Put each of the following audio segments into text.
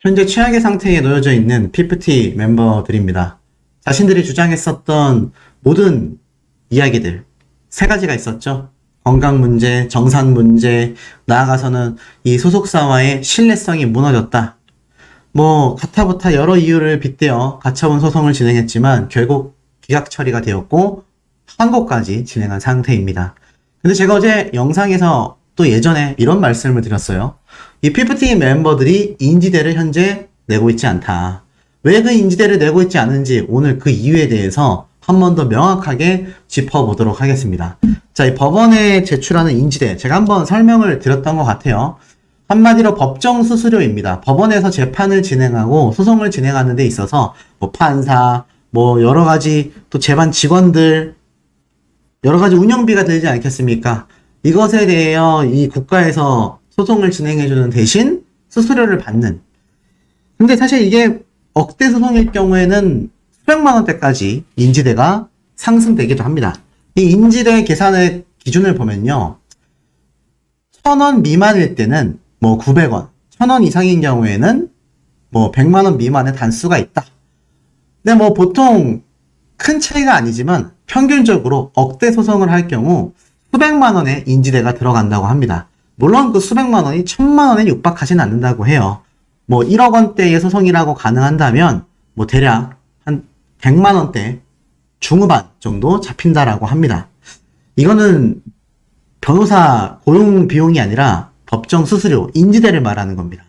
현재 최악의 상태에 놓여져 있는 피프티 멤버들입니다. 자신들이 주장했었던 모든 이야기들, 세 가지가 있었죠. 건강 문제, 정산 문제, 나아가서는 이 소속사와의 신뢰성이 무너졌다. 가타부타 여러 이유를 빗대어 가처분 소송을 진행했지만 결국 기각 처리가 되었고 항고까지 진행한 상태입니다. 근데 제가 어제 영상에서 또 예전에 이런 말씀을 드렸어요. 이 피프티 멤버들이 인지대를 현재 내고 있지 않다. 왜 그 인지대를 내고 있지 않은지 오늘 그 이유에 대해서 한 번 더 명확하게 짚어보도록 하겠습니다. 자, 이 법원에 제출하는 인지대 제가 한번 설명을 드렸던 것 같아요. 한마디로 법정 수수료입니다. 법원에서 재판을 진행하고 소송을 진행하는 데 있어서 판사, 여러 가지 또 재판 직원들 여러 가지 운영비가 들지 않겠습니까? 이것에 대하여 이 국가에서 소송을 진행해주는 대신 수수료를 받는. 근데 사실 이게 억대 소송일 경우에는 수백만 원대까지 인지대가 상승되기도 합니다. 이 인지대 계산의 기준을 보면요. 1,000원 미만일 때는 900원, 1,000원 이상인 경우에는 100만 원 미만의 단수가 있다. 근데 보통 큰 차이가 아니지만 평균적으로 억대 소송을 할 경우 수백만 원의 인지대가 들어간다고 합니다. 물론 그 수백만 원이 1,000만 원에 육박하진 않는다고 해요. 1억 원대의 소송이라고 가능한다면 대략 한 100만 원대 중후반 정도 잡힌다라고 합니다. 이거는 변호사 고용 비용이 아니라 법정 수수료, 인지대를 말하는 겁니다.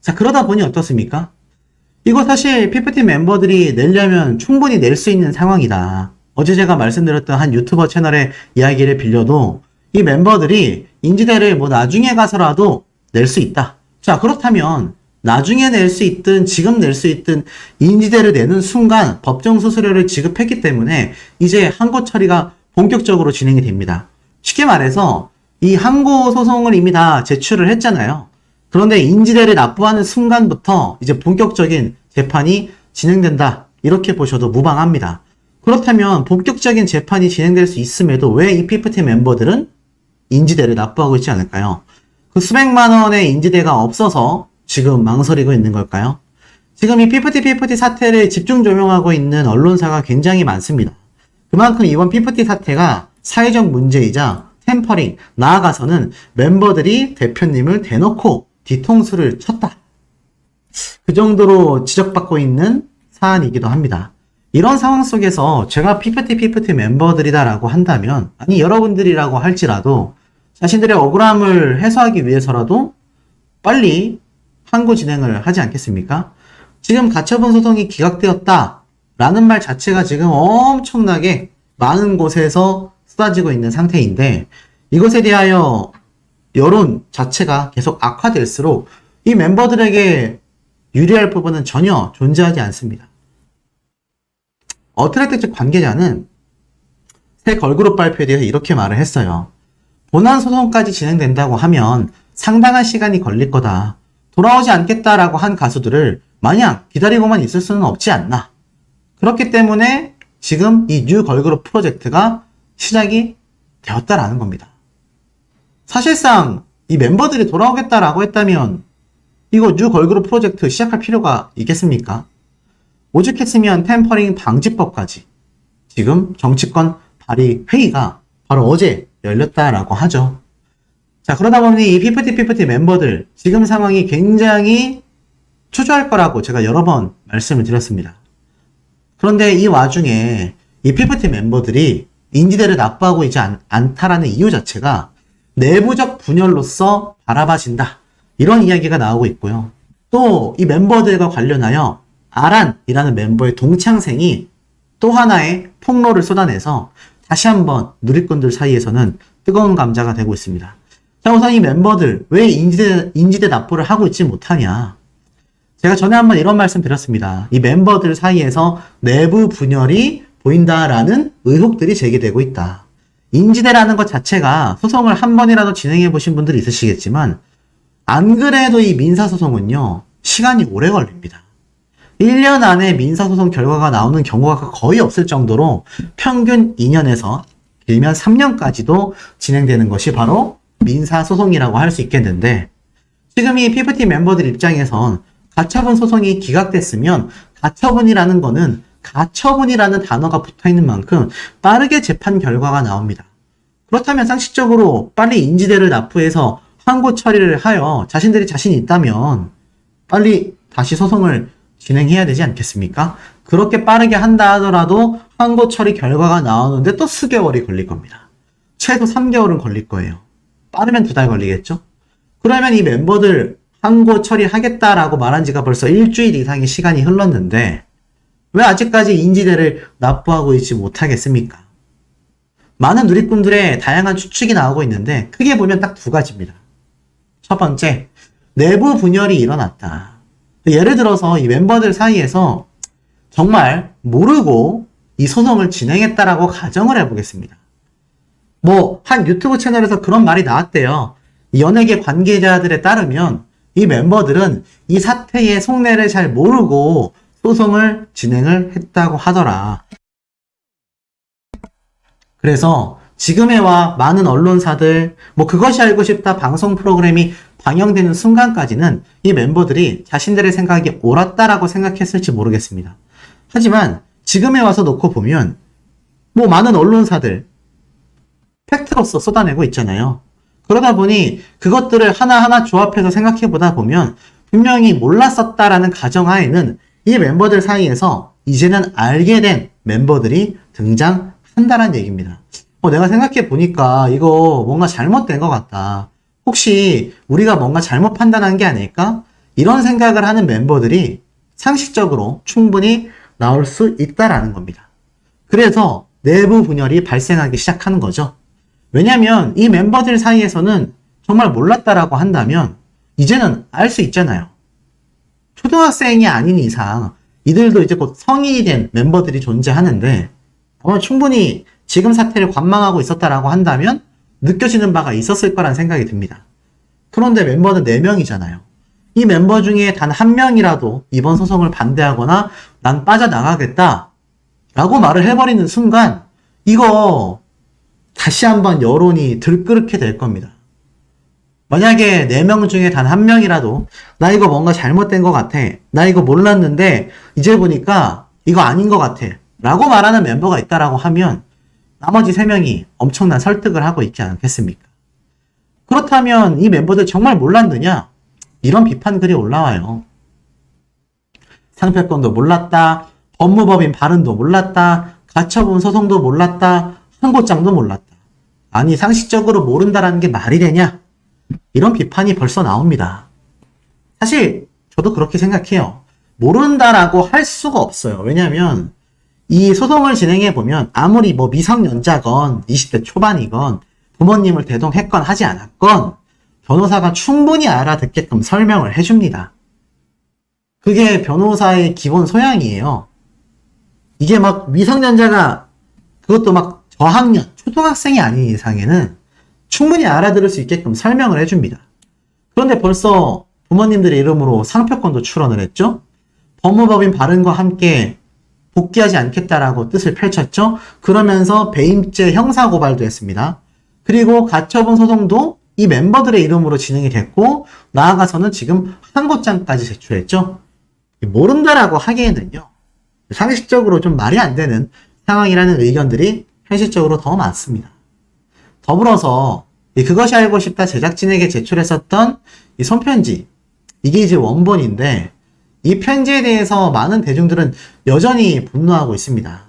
자, 그러다 보니 어떻습니까? 이거 사실 PPT 멤버들이 내려면 충분히 낼 수 있는 상황이다. 어제 제가 말씀드렸던 한 유튜버 채널의 이야기를 빌려도 이 멤버들이 인지대를 나중에 가서라도 낼 수 있다. 자, 그렇다면 나중에 낼 수 있든 지금 낼 수 있든 인지대를 내는 순간 법정 수수료를 지급했기 때문에 이제 항고 처리가 본격적으로 진행이 됩니다. 쉽게 말해서 이 항고 소송을 이미 다 제출을 했잖아요. 그런데 인지대를 납부하는 순간부터 이제 본격적인 재판이 진행된다. 이렇게 보셔도 무방합니다. 그렇다면 본격적인 재판이 진행될 수 있음에도 왜 이 PPT 멤버들은 인지대를 납부하고 있지 않을까요? 그 수백만 원의 인지대가 없어서 지금 망설이고 있는 걸까요? 지금 이 PPT 사태를 집중 조명하고 있는 언론사가 굉장히 많습니다. 그만큼 이번 PPT 사태가 사회적 문제이자 템퍼링, 나아가서는 멤버들이 대표님을 대놓고 뒤통수를 쳤다. 그 정도로 지적받고 있는 사안이기도 합니다. 이런 상황 속에서 제가 PPT 멤버들이다라고 한다면, 아니 여러분들이라고 할지라도 자신들의 억울함을 해소하기 위해서라도 빨리 항고 진행을 하지 않겠습니까? 지금 가처분 소송이 기각되었다라는 말 자체가 지금 엄청나게 많은 곳에서 쏟아지고 있는 상태인데 이것에 대하여 여론 자체가 계속 악화될수록 이 멤버들에게 유리할 부분은 전혀 존재하지 않습니다. 어트랙트 측 관계자는 새 걸그룹 발표에 대해서 이렇게 말을 했어요. 본안 소송까지 진행된다고 하면 상당한 시간이 걸릴 거다. 돌아오지 않겠다라고 한 가수들을 마냥 기다리고만 있을 수는 없지 않나. 그렇기 때문에 지금 이 뉴 걸그룹 프로젝트가 시작이 되었다라는 겁니다. 사실상 이 멤버들이 돌아오겠다라고 했다면 이거 뉴 걸그룹 프로젝트 시작할 필요가 있겠습니까? 오죽했으면 템퍼링 방지법까지 지금 정치권 발의 회의가 바로 어제 열렸다라고 하죠. 자, 그러다 보니 이 PPT 멤버들 지금 상황이 굉장히 초조할 거라고 제가 여러 번 말씀을 드렸습니다. 그런데 이 와중에 이 PPT 멤버들이 인지대를 납부하고 있지 않다라는 이유 자체가 내부적 분열로서 바라봐진다. 이런 이야기가 나오고 있고요. 또 이 멤버들과 관련하여 아란이라는 멤버의 동창생이 또 하나의 폭로를 쏟아내서 다시 한번 누리꾼들 사이에서는 뜨거운 감자가 되고 있습니다. 자, 우선 이 멤버들 왜 인지대 납부를 하고 있지 못하냐. 제가 전에 한번 이런 말씀 드렸습니다. 이 멤버들 사이에서 내부 분열이 보인다라는 의혹들이 제기되고 있다. 인지대라는 것 자체가 소송을 한 번이라도 진행해 보신 분들이 있으시겠지만 안 그래도 이 민사소송은요 시간이 오래 걸립니다. 1년 안에 민사소송 결과가 나오는 경우가 거의 없을 정도로 평균 2년에서 길면 3년까지도 진행되는 것이 바로 민사소송이라고 할 수 있겠는데 지금 이 PPT 멤버들 입장에선 가처분 소송이 기각됐으면 가처분이라는 거는 가처분이라는 단어가 붙어 있는 만큼 빠르게 재판 결과가 나옵니다. 그렇다면 상식적으로 빨리 인지대를 납부해서 항고 처리를 하여 자신들이 자신이 있다면 빨리 다시 소송을 진행해야 되지 않겠습니까? 그렇게 빠르게 한다 하더라도 항고 처리 결과가 나오는데 또 수개월이 걸릴 겁니다. 최소 3개월은 걸릴 거예요. 빠르면 2달 걸리겠죠? 그러면 이 멤버들 항고 처리하겠다라고 말한 지가 벌써 일주일 이상의 시간이 흘렀는데 왜 아직까지 인지대를 납부하고 있지 못하겠습니까? 많은 누리꾼들의 다양한 추측이 나오고 있는데 크게 보면 딱 2가지입니다. 첫 번째, 내부 분열이 일어났다. 예를 들어서 이 멤버들 사이에서 정말 모르고 이 소송을 진행했다라고 가정을 해보겠습니다. 한 유튜브 채널에서 그런 말이 나왔대요. 연예계 관계자들에 따르면 이 멤버들은 이 사태의 속내를 잘 모르고 소송을 진행을 했다고 하더라. 그래서 지금에와 많은 언론사들, 그것이 알고 싶다 방송 프로그램이 방영되는 순간까지는 이 멤버들이 자신들의 생각이 옳았다라고 생각했을지 모르겠습니다. 하지만 지금에 와서 놓고 보면 많은 언론사들 팩트로서 쏟아내고 있잖아요. 그러다 보니 그것들을 하나하나 조합해서 생각해보다 보면 분명히 몰랐었다라는 가정하에는 이 멤버들 사이에서 이제는 알게 된 멤버들이 등장한다는 얘기입니다. 내가 생각해보니까 이거 뭔가 잘못된 것 같다. 혹시 우리가 뭔가 잘못 판단한 게 아닐까? 이런 생각을 하는 멤버들이 상식적으로 충분히 나올 수 있다라는 겁니다. 그래서 내부 분열이 발생하기 시작하는 거죠. 왜냐면 이 멤버들 사이에서는 정말 몰랐다라고 한다면 이제는 알 수 있잖아요. 초등학생이 아닌 이상 이들도 이제 곧 성인이 된 멤버들이 존재하는데 아마 충분히 지금 사태를 관망하고 있었다라고 한다면 느껴지는 바가 있었을 거란 생각이 듭니다. 그런데 멤버는 4명이잖아요. 이 멤버 중에 단 1명이라도 이번 소송을 반대하거나 난 빠져나가겠다 라고 말을 해버리는 순간 이거 다시 한번 여론이 들끓게 될 겁니다. 만약에 4명 중에 단 1명이라도 나 이거 뭔가 잘못된 것 같아. 나 이거 몰랐는데 이제 보니까 이거 아닌 것 같아. 라고 말하는 멤버가 있다라고 하면 나머지 3명이 엄청난 설득을 하고 있지 않겠습니까? 그렇다면 이 멤버들 정말 몰랐느냐? 이런 비판글이 올라와요. 상표권도 몰랐다. 법무법인 발언도 몰랐다. 가처분 소송도 몰랐다. 항고장도 몰랐다. 아니 상식적으로 모른다라는 게 말이 되냐? 이런 비판이 벌써 나옵니다. 사실 저도 그렇게 생각해요. 모른다라고 할 수가 없어요. 왜냐하면 이 소송을 진행해보면 아무리 미성년자건 20대 초반이건 부모님을 대동했건 하지 않았건 변호사가 충분히 알아듣게끔 설명을 해줍니다. 그게 변호사의 기본 소양이에요. 이게 미성년자가 그것도 저학년, 초등학생이 아닌 이상에는 충분히 알아들을 수 있게끔 설명을 해줍니다. 그런데 벌써 부모님들의 이름으로 상표권도 출원을 했죠? 법무법인 발언과 함께 복귀하지 않겠다라고 뜻을 펼쳤죠? 그러면서 배임죄 형사고발도 했습니다. 그리고 가처분 소송도 이 멤버들의 이름으로 진행이 됐고 나아가서는 지금 항고장까지 제출했죠? 모른다라고 하기에는요. 상식적으로 좀 말이 안 되는 상황이라는 의견들이 현실적으로 더 많습니다. 더불어서 그것이 알고 싶다 제작진에게 제출했었던 이 손편지 이게 이제 원본인데 이 편지에 대해서 많은 대중들은 여전히 분노하고 있습니다.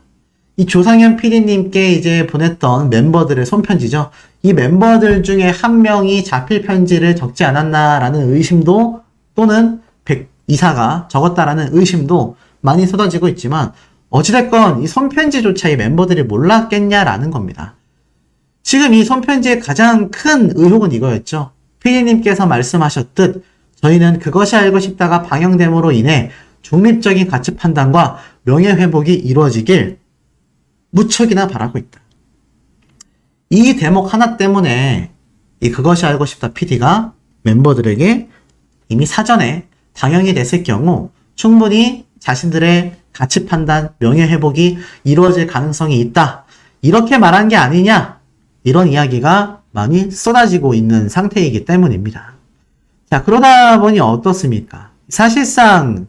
이 조상현 PD님께 이제 보냈던 멤버들의 손편지죠. 이 멤버들 중에 한 명이 자필 편지를 적지 않았나라는 의심도 또는 백 이사가 적었다라는 의심도 많이 쏟아지고 있지만 어찌됐건 이 손편지조차 이 멤버들이 몰랐겠냐라는 겁니다. 지금 이 손편지의 가장 큰 의혹은 이거였죠. PD님께서 말씀하셨듯 저희는 그것이 알고 싶다가 방영됨으로 인해 중립적인 가치 판단과 명예회복이 이루어지길 무척이나 바라고 있다. 이 대목 하나 때문에 이 그것이 알고 싶다 PD가 멤버들에게 이미 사전에 방영이 됐을 경우 충분히 자신들의 가치 판단, 명예회복이 이루어질 가능성이 있다. 이렇게 말한 게 아니냐? 이런 이야기가 많이 쏟아지고 있는 상태이기 때문입니다. 자, 그러다 보니 어떻습니까? 사실상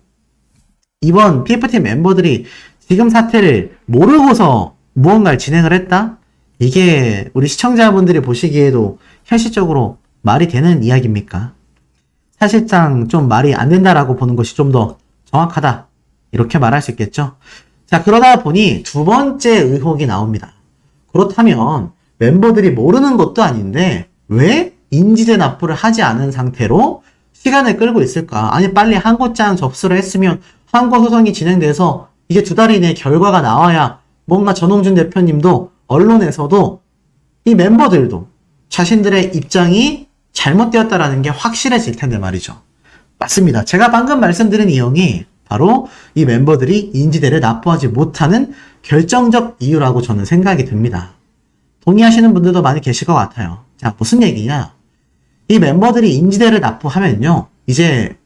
이번 PFT 멤버들이 지금 사태를 모르고서 무언가를 진행을 했다? 이게 우리 시청자분들이 보시기에도 현실적으로 말이 되는 이야기입니까? 사실상 좀 말이 안 된다라고 보는 것이 좀 더 정확하다. 이렇게 말할 수 있겠죠? 자, 그러다 보니 두 번째 의혹이 나옵니다. 그렇다면 멤버들이 모르는 것도 아닌데 왜 인지대 납부를 하지 않은 상태로 시간을 끌고 있을까? 아니, 빨리 항고장 접수를 했으면 항고 소송이 진행돼서 이게 2달 이내에 결과가 나와야 뭔가 전홍준 대표님도 언론에서도 이 멤버들도 자신들의 입장이 잘못되었다라는 게 확실해질 텐데 말이죠. 맞습니다. 제가 방금 말씀드린 내용이 바로 이 멤버들이 인지대를 납부하지 못하는 결정적 이유라고 저는 생각이 듭니다. 동의하시는 분들도 많이 계실 것 같아요. 자, 무슨 얘기냐? 이 멤버들이 인지대를 납부하면요, 이제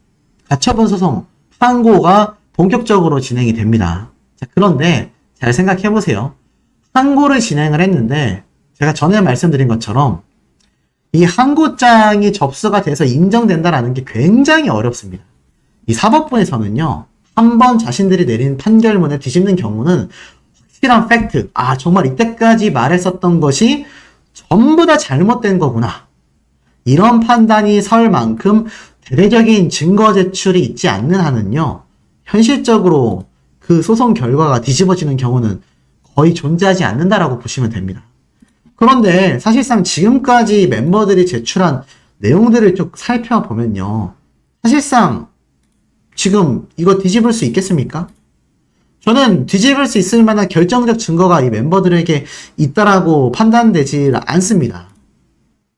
가처분 소송, 항고가 본격적으로 진행이 됩니다. 자, 그런데 잘 생각해 보세요. 항고를 진행을 했는데 제가 전에 말씀드린 것처럼 이 항고장이 접수가 돼서 인정된다라는 게 굉장히 어렵습니다. 이 사법부에서는요, 한번 자신들이 내린 판결문을 뒤집는 경우는 확실한 팩트, 아, 정말 이때까지 말했었던 것이 전부 다 잘못된 거구나, 이런 판단이 설 만큼 대대적인 증거 제출이 있지 않는 한은요, 현실적으로 그 소송 결과가 뒤집어지는 경우는 거의 존재하지 않는다라고 보시면 됩니다. 그런데 사실상 지금까지 멤버들이 제출한 내용들을 쭉 살펴보면요, 사실상 지금 이거 뒤집을 수 있겠습니까? 저는 뒤집을 수 있을 만한 결정적 증거가 이 멤버들에게 있다라고 판단되지 않습니다.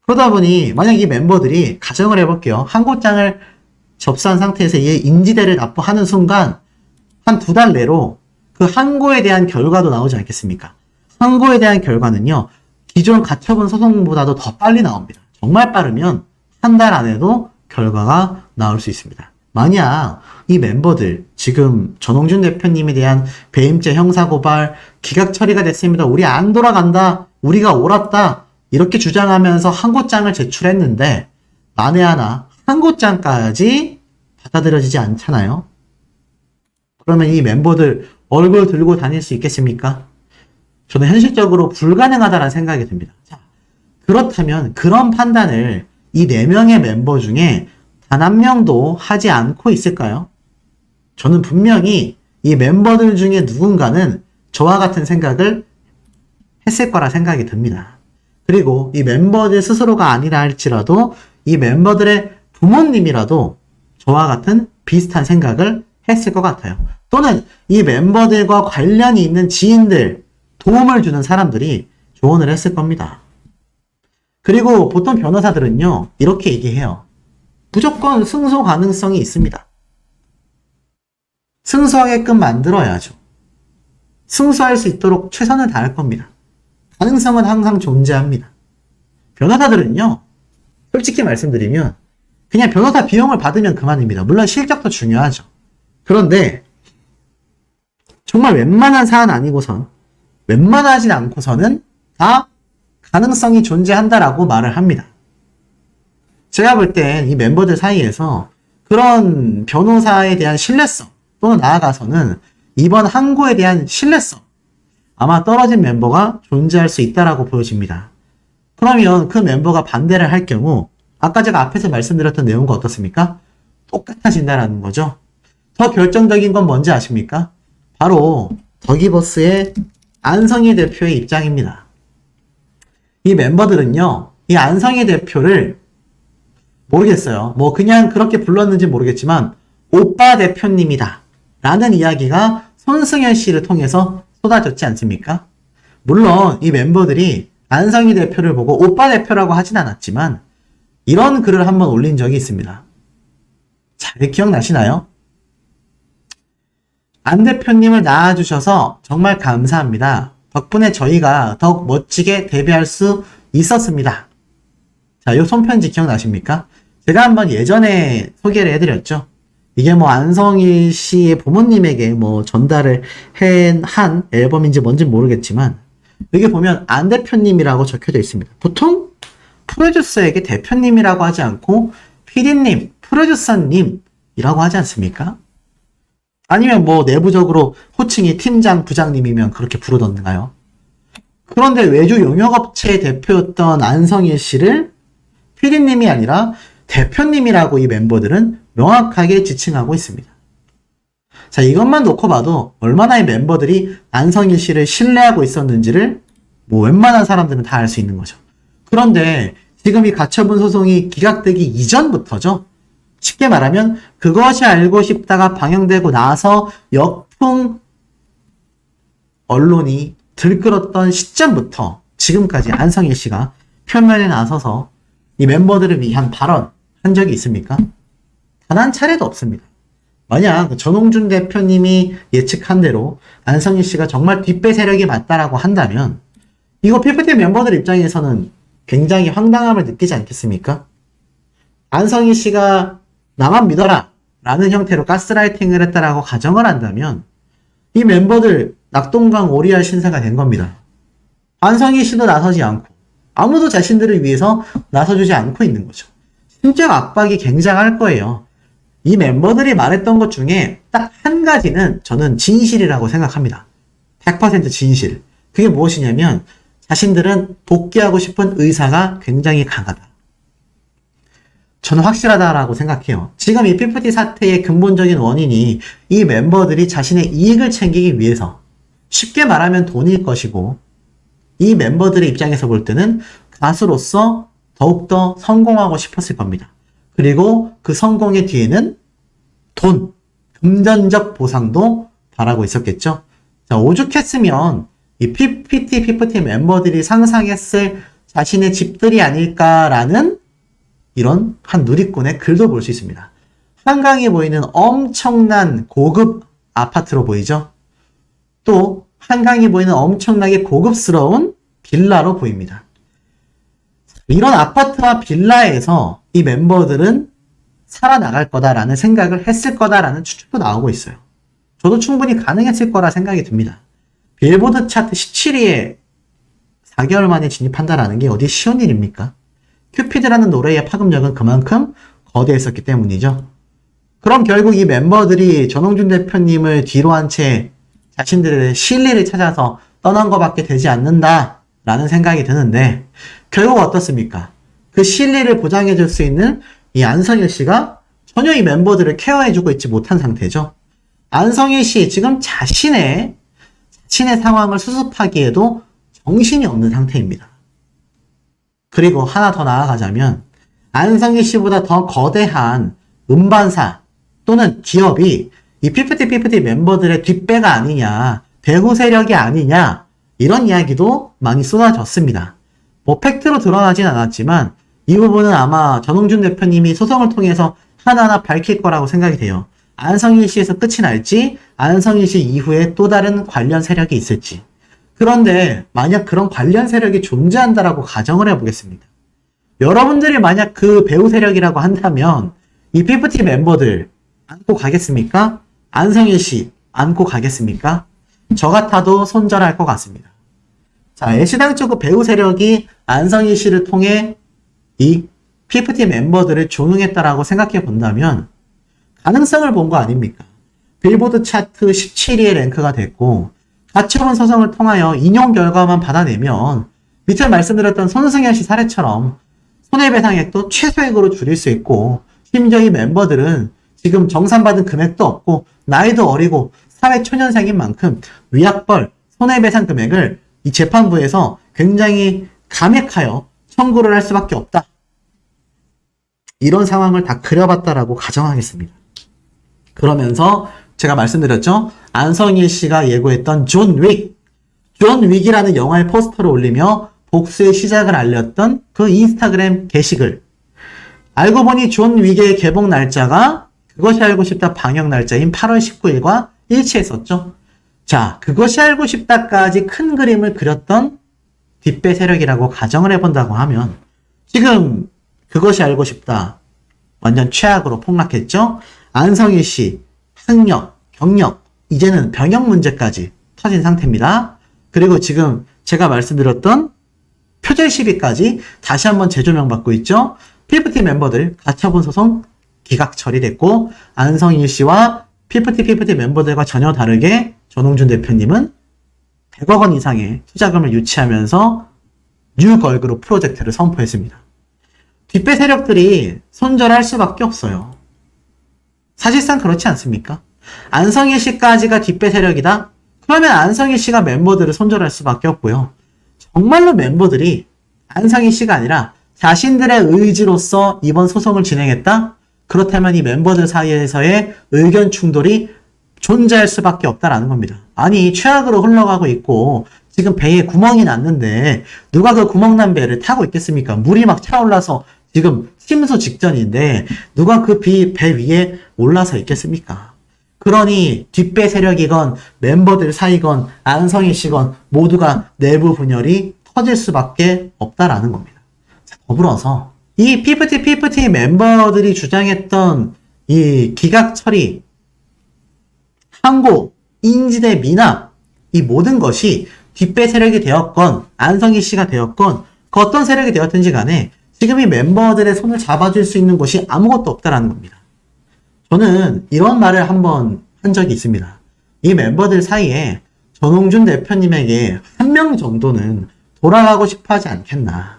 그러다 보니 만약 이 멤버들이 가정을 해볼게요. 항고장을 접수한 상태에서 이 인지대를 납부하는 순간 한 2달 내로 그 항고에 대한 결과도 나오지 않겠습니까? 항고에 대한 결과는요, 기존 가처분 소송보다도 더 빨리 나옵니다. 정말 빠르면 한 달 안에도 결과가 나올 수 있습니다. 만약 이 멤버들 지금 전홍준 대표님에 대한 배임죄 형사고발 기각 처리가 됐습니다. 우리 안 돌아간다. 우리가 옳았다. 이렇게 주장하면서 항고장을 제출했는데 만에 하나 항고장까지 받아들여지지 않잖아요. 그러면 이 멤버들 얼굴 들고 다닐 수 있겠습니까? 저는 현실적으로 불가능하다는 생각이 듭니다. 자, 그렇다면 그런 판단을 이 4명의 멤버 중에 단 한 명도 하지 않고 있을까요? 저는 분명히 이 멤버들 중에 누군가는 저와 같은 생각을 했을 거라 생각이 듭니다. 그리고 이 멤버들 스스로가 아니라 할지라도 이 멤버들의 부모님이라도 저와 같은 비슷한 생각을 했을 것 같아요. 또는 이 멤버들과 관련이 있는 지인들, 도움을 주는 사람들이 조언을 했을 겁니다. 그리고 보통 변호사들은요, 이렇게 얘기해요. 무조건 승소 가능성이 있습니다. 승소하게끔 만들어야죠. 승소할 수 있도록 최선을 다할 겁니다. 가능성은 항상 존재합니다. 변호사들은요, 솔직히 말씀드리면 그냥 변호사 비용을 받으면 그만입니다. 물론 실적도 중요하죠. 그런데 정말 웬만한 사안 아니고선, 웬만하진 않고서는 다 가능성이 존재한다라고 말을 합니다. 제가 볼 땐 이 멤버들 사이에서 그런 변호사에 대한 신뢰성, 또는 나아가서는 이번 항고에 대한 신뢰성, 아마 떨어진 멤버가 존재할 수 있다라고 보여집니다. 그러면 그 멤버가 반대를 할 경우 아까 제가 앞에서 말씀드렸던 내용과 어떻습니까? 똑같아진다라는 거죠. 더 결정적인 건 뭔지 아십니까? 바로 더기버스의 안성희 대표의 입장입니다. 이 멤버들은요, 이 안성희 대표를 모르겠어요. 뭐 그냥 그렇게 불렀는지 모르겠지만 오빠 대표님이다 라는 이야기가 손승현 씨를 통해서 쏟아졌지 않습니까? 물론 이 멤버들이 안성희 대표를 보고 오빠 대표라고 하진 않았지만 이런 글을 한번 올린 적이 있습니다. 잘 기억나시나요? 안 대표님을 낳아주셔서 정말 감사합니다. 덕분에 저희가 더욱 멋지게 데뷔할 수 있었습니다. 자, 이 손편지 기억나십니까? 제가 한번 예전에 소개를 해드렸죠. 이게 뭐 안성희 씨의 부모님에게 뭐 전달을 한 앨범인지 뭔지 모르겠지만 여기 보면 안 대표님이라고 적혀져 있습니다. 보통 프로듀서에게 대표님이라고 하지 않고 PD님, 프로듀서님 이라고 하지 않습니까? 아니면 뭐 내부적으로 호칭이 팀장, 부장님이면 그렇게 부르던가요? 그런데 외주 용역업체 대표였던 안성일 씨를 PD님이 아니라 대표님이라고 이 멤버들은 명확하게 지칭하고 있습니다. 자, 이것만 놓고 봐도 얼마나 이 멤버들이 안성일 씨를 신뢰하고 있었는지를 뭐 웬만한 사람들은 다 알 수 있는 거죠. 그런데 지금 이 가처분 소송이 기각되기 이전부터죠. 쉽게 말하면 그것이 알고 싶다가 방영되고 나서 역풍 언론이 들끓었던 시점부터 지금까지 안성일 씨가 표면에 나서서 이 멤버들을 위한 발언 한 적이 있습니까? 단 한 차례도 없습니다. 만약 전홍준 대표님이 예측한 대로 안성일 씨가 정말 뒷배 세력이 맞다라고 한다면 이거 PPT 멤버들 입장에서는 굉장히 황당함을 느끼지 않겠습니까? 안성일 씨가 나만 믿어라 라는 형태로 가스라이팅을 했다라고 가정을 한다면 이 멤버들 낙동강 오리알 신세가 된 겁니다. 안성일 씨도 나서지 않고 아무도 자신들을 위해서 나서주지 않고 있는 거죠. 심적 압박이 굉장할 거예요. 이 멤버들이 말했던 것 중에 딱 한 가지는 저는 진실이라고 생각합니다. 100% 진실. 그게 무엇이냐면 자신들은 복귀하고 싶은 의사가 굉장히 강하다. 저는 확실하다라고 생각해요. 지금 이 피프티 사태의 근본적인 원인이 이 멤버들이 자신의 이익을 챙기기 위해서 쉽게 말하면 돈일 것이고 이 멤버들의 입장에서 볼 때는 가수로서 더욱더 성공하고 싶었을 겁니다. 그리고 그 성공의 뒤에는 돈, 금전적 보상도 바라고 있었겠죠. 자, 오죽했으면 이 PPT 멤버들이 상상했을 자신의 집들이 아닐까라는 이런 한 누리꾼의 글도 볼 수 있습니다. 한강에 보이는 엄청난 고급 아파트로 보이죠? 또 한강에 보이는 엄청나게 고급스러운 빌라로 보입니다. 이런 아파트와 빌라에서 이 멤버들은 살아나갈 거다라는 생각을 했을 거다라는 추측도 나오고 있어요. 저도 충분히 가능했을 거라 생각이 듭니다. 빌보드 차트 17위에 4개월 만에 진입한다라는 게 어디 쉬운 일입니까? 큐피드라는 노래의 파급력은 그만큼 거대했었기 때문이죠. 그럼 결국 이 멤버들이 전홍준 대표님을 뒤로 한 채 자신들의 실리를 찾아서 떠난 것밖에 되지 않는다라는 생각이 드는데 결국 어떻습니까? 그 실리를 보장해줄 수 있는 이 안성일 씨가 전혀 이 멤버들을 케어해주고 있지 못한 상태죠. 안성일 씨 지금 자신의 상황을 수습하기에도 정신이 없는 상태입니다. 그리고 하나 더 나아가자면 안성일 씨보다 더 거대한 음반사 또는 기업이 이 피프티 멤버들의 뒷배가 아니냐, 배후 세력이 아니냐 이런 이야기도 많이 쏟아졌습니다. 뭐 팩트로 드러나진 않았지만 이 부분은 아마 전홍준 대표님이 소송을 통해서 하나하나 밝힐 거라고 생각이 돼요. 안성일 씨에서 끝이 날지 안성일 씨 이후에 또 다른 관련 세력이 있을지. 그런데 만약 그런 관련 세력이 존재한다라고 가정을 해보겠습니다. 여러분들이 만약 그 배후 세력이라고 한다면 이 피프티 멤버들 안고 가겠습니까? 안성일 씨 안고 가겠습니까? 저 같아도 손절할 것 같습니다. 자, 애시당초 그 배후 세력이 안성일 씨를 통해 이 피프티 멤버들을 조능했다라고 생각해 본다면 가능성을 본 거 아닙니까? 빌보드 차트 17위에 랭크가 됐고 가처분 소송을 통하여 인용 결과만 받아내면 밑에 말씀드렸던 손승현 씨 사례처럼 손해배상액도 최소액으로 줄일 수 있고 심지어 이 멤버들은 지금 정산받은 금액도 없고 나이도 어리고 사회초년생인 만큼 위약벌, 손해배상 금액을 이 재판부에서 굉장히 감액하여 청구를 할 수밖에 없다. 이런 상황을 다 그려봤다라고 가정하겠습니다. 그러면서 제가 말씀드렸죠. 안성일 씨가 예고했던 존 윅이라는 영화의 포스터를 올리며 복수의 시작을 알렸던 그 인스타그램 게시글. 알고 보니 존 윅의 개봉 날짜가 그것이 알고 싶다 방영 날짜인 8월 19일과 일치했었죠. 자, 그것이 알고 싶다까지 큰 그림을 그렸던 뒷배 세력이라고 가정을 해본다고 하면 지금 그것이 알고 싶다 완전 최악으로 폭락했죠. 안성일 씨 학력, 경력, 이제는 병역 문제까지 터진 상태입니다. 그리고 지금 제가 말씀드렸던 표절 시비까지 다시 한번 재조명받고 있죠. 피프티 멤버들 가처분 소송 기각 처리됐고, 안성일 씨와 피프티 멤버들과 전혀 다르게 전홍준 대표님은 100억 원 이상의 투자금을 유치하면서 뉴 걸그룹 프로젝트를 선포했습니다. 뒷배 세력들이 손절할 수밖에 없어요. 사실상 그렇지 않습니까? 안성일 씨까지가 뒷배 세력이다? 그러면 안성일 씨가 멤버들을 손절할 수밖에 없고요. 정말로 멤버들이 안성일 씨가 아니라 자신들의 의지로서 이번 소송을 진행했다? 그렇다면 이 멤버들 사이에서의 의견 충돌이 존재할 수밖에 없다라는 겁니다. 아니, 최악으로 흘러가고 있고 지금 배에 구멍이 났는데 누가 그 구멍난 배를 타고 있겠습니까? 물이 막 차올라서 지금 침수 직전인데 누가 그 배 위에 올라서 있겠습니까? 그러니 뒷배 세력이건 멤버들 사이건 안성일 씨건 모두가 내부 분열이 터질 수밖에 없다라는 겁니다. 더불어서 이 피프티 멤버들이 주장했던 이 기각 처리, 항고, 인지대 미납, 이 모든 것이 뒷배 세력이 되었건 안성일 씨가 되었건 그 어떤 세력이 되었든지 간에 지금 이 멤버들의 손을 잡아줄 수 있는 곳이 아무것도 없다라는 겁니다. 저는 이런 말을 한번 한 적이 있습니다. 이 멤버들 사이에 전홍준 대표님에게 한 명 정도는 돌아가고 싶어 하지 않겠나.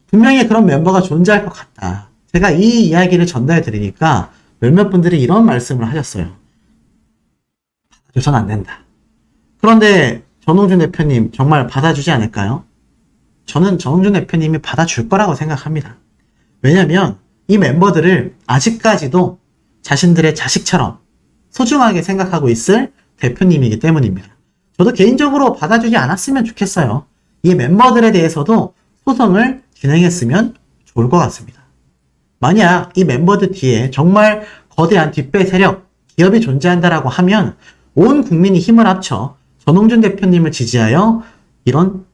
분명히 그런 멤버가 존재할 것 같다. 제가 이 이야기를 전달해 드리니까 몇몇 분들이 이런 말씀을 하셨어요. 받아줘선 안 된다. 그런데 전홍준 대표님 정말 받아주지 않을까요? 저는 전홍준 대표님이 받아줄 거라고 생각합니다. 왜냐면 이 멤버들을 아직까지도 자신들의 자식처럼 소중하게 생각하고 있을 대표님이기 때문입니다. 저도 개인적으로 받아주지 않았으면 좋겠어요. 이 멤버들에 대해서도 소송을 진행했으면 좋을 것 같습니다. 만약 이 멤버들 뒤에 정말 거대한 뒷배 세력, 기업이 존재한다라고 하면 온 국민이 힘을 합쳐 전홍준 대표님을 지지하여 이런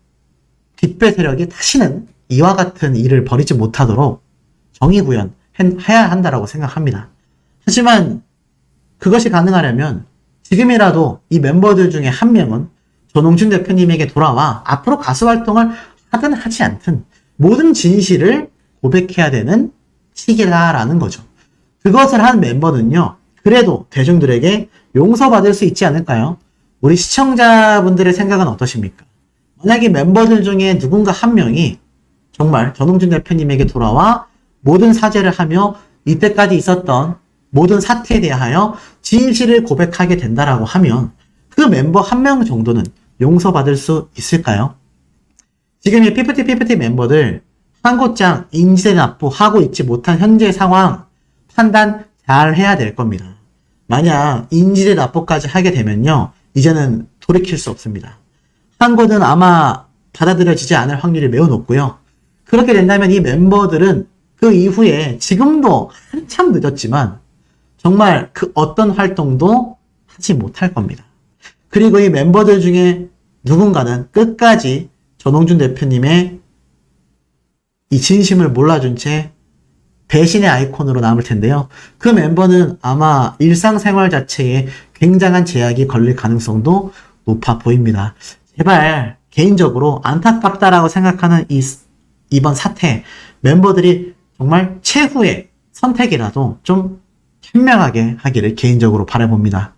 뒷배 세력이 다시는 이와 같은 일을 벌이지 못하도록 정의 구현해야 한다라고 생각합니다. 하지만 그것이 가능하려면 지금이라도 이 멤버들 중에 한 명은 전홍준 대표님에게 돌아와 앞으로 가수 활동을 하든 하지 않든 모든 진실을 고백해야 되는 시기다라는 거죠. 그것을 한 멤버는요, 그래도 대중들에게 용서받을 수 있지 않을까요? 우리 시청자분들의 생각은 어떠십니까? 만약에 멤버들 중에 누군가 한 명이 정말 전홍준 대표님에게 돌아와 모든 사죄를 하며 이때까지 있었던 모든 사태에 대하여 진실을 고백하게 된다라고 하면 그 멤버 한 명 정도는 용서받을 수 있을까요? 지금 이 피프티 멤버들 항고장 인지대 납부하고 있지 못한 현재 상황 판단 잘 해야 될 겁니다. 만약 인지대 납부까지 하게 되면요, 이제는 돌이킬 수 없습니다. 항고는 아마 받아들여지지 않을 확률이 매우 높고요. 그렇게 된다면 이 멤버들은 그 이후에 지금도 한참 늦었지만 정말 그 어떤 활동도 하지 못할 겁니다. 그리고 이 멤버들 중에 누군가는 끝까지 전홍준 대표님의 이 진심을 몰라준 채 배신의 아이콘으로 남을 텐데요. 그 멤버는 아마 일상생활 자체에 굉장한 제약이 걸릴 가능성도 높아 보입니다. 제발 개인적으로 안타깝다라고 생각하는 이번 사태, 멤버들이 정말 최후의 선택이라도 좀 현명하게 하기를 개인적으로 바라봅니다.